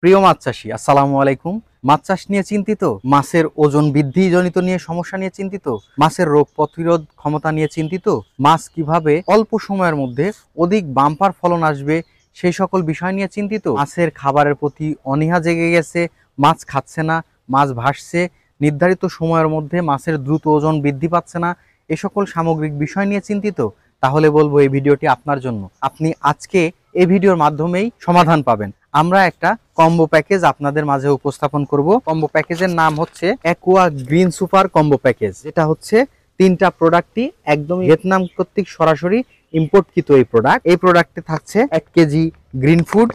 প্রিয় মাছ চাষী, আসসালামু আলাইকুম। মাছ চাষ নিয়ে চিন্তিত, মাছের ওজন বৃদ্ধি জনিত নিয়ে সমস্যা নিয়ে চিন্তিত, মাছের রোগ প্রতিরোধ ক্ষমতা নিয়ে চিন্তিত, মাছ কিভাবে অল্প সময়ের মধ্যে অধিক বাম্পার ফলন আসবে সেই সকল বিষয় নিয়ে চিন্তিত, মাছের খাবারের প্রতি অনীহা জেগে গেছে, মাছ খাচ্ছে না, মাছ ভাসছে, নির্ধারিত সময়ের মধ্যে মাছের দ্রুত ওজন বৃদ্ধি পাচ্ছে না, এ সকল সামগ্রিক বিষয় নিয়ে চিন্তিত, তাহলে বলবো এই ভিডিওটি আপনার জন্য। আপনি আজকে এই ভিডিওর মাধ্যমেই সমাধান পাবেন। আমরা একটা কম্বো প্যাকেজ আপনাদের মাঝে উপস্থাপন করব। কম্বো প্যাকেজের নাম হচ্ছে aqua green super combo package. এটা হচ্ছে তিনটা প্রোডাক্টই একদম ভিয়েতনাম কর্তৃক সরাসরি ইম্পোর্টকৃত এই প্রোডাক্ট। এই প্রোডাক্টে থাকছে 1 KG green food,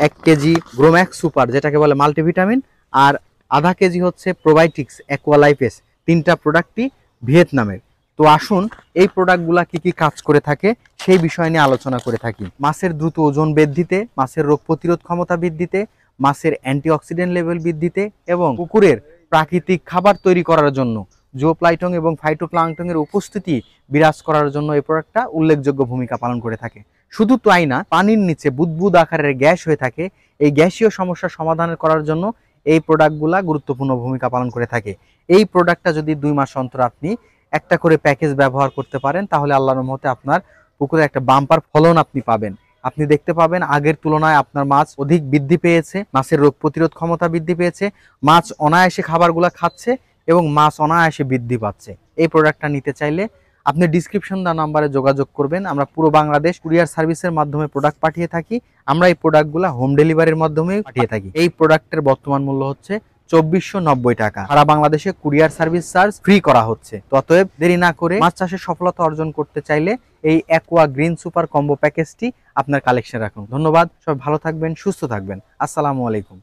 1 KG Growmax super যেটাকে বলে মাল্টিভিটামিন, আর আধা কেজি হচ্ছে প্রোবায়োটিক্স অ্যাকোয়া লাইফেস। তিনটা প্রোডাক্টই ভিয়েতনামের। তো আসুন এই প্রোডাক্টগুলা কি কি কাজ করে থাকে সেই বিষয় নিয়ে আলোচনা করে থাকি। মাছের দ্রুত ওজন বৃদ্ধিতে, মাছের রোগ প্রতিরোধ ক্ষমতা বৃদ্ধিতে, মাছের অ্যান্টিঅক্সিডেন্ট লেভেল বৃদ্ধিতে এবং পুকুরের প্রাকৃতিক খাবার তৈরি করার জন্য জুওপ্লাঙ্কটন এবং ফাইটোপ্লাঙ্কটনের উপস্থিতি বিরাজ করার জন্য এই প্রোডাক্টটা উল্লেখযোগ্য ভূমিকা পালন করে থাকে। শুধু তাই না, পানির নিচে বুদবুদ আকারের গ্যাস হয়ে থাকে, এই গ্যাসীয় সমস্যার সমাধান করার জন্য এই প্রোডাক্টগুলা গুরুত্বপূর্ণ ভূমিকা পালন করে থাকে। এই প্রোডাক্টটা যদি 2 মাস অন্তর আপনি একটা করে প্যাকেজ ব্যবহার করতে পারেন, তাহলে আল্লাহর রহমতে আপনার পুকুরে একটা বাম্পার ফলন আপনি পাবেন। আপনি দেখতে পাবেন আগের তুলনায় আপনার মাছ অধিক বৃদ্ধি পেয়েছে, মাছের রোগ প্রতিরোধ ক্ষমতা বৃদ্ধি পেয়েছে, মাছ অনায়াসে খাবারগুলো খাচ্ছে এবং মাছ অনায়াসে বৃদ্ধি পাচ্ছে। এই প্রোডাক্টটা নিতে চাইলে আপনি ডিসক্রিপশন দেওয়া নাম্বারে যোগাযোগ করবেন। আমরা পুরো বাংলাদেশ কুরিয়ার সার্ভিসের মাধ্যমে প্রোডাক্ট পাঠিয়ে থাকি। আমরা এই প্রোডাক্টগুলো হোম ডেলিভারির মাধ্যমে পাঠিয়ে থাকি। এই প্রোডাক্টের বর্তমান মূল্য হচ্ছে 2490 টাকা। সারা বাংলাদেশে কুরিয়ার সার্ভিস চার্জ ফ্রি করা হচ্ছে। অতএব দেরি না করে মাছ চাষের সফলতা অর্জন করতে চাইলে এই অ্যাকোয়া গ্রিন সুপার কম্বো প্যাকেজটি আপনার কালেকশন রাখুন। ধন্যবাদ। সবাই ভালো থাকবেন, সুস্থ থাকবেন। আসসালামু আলাইকুম।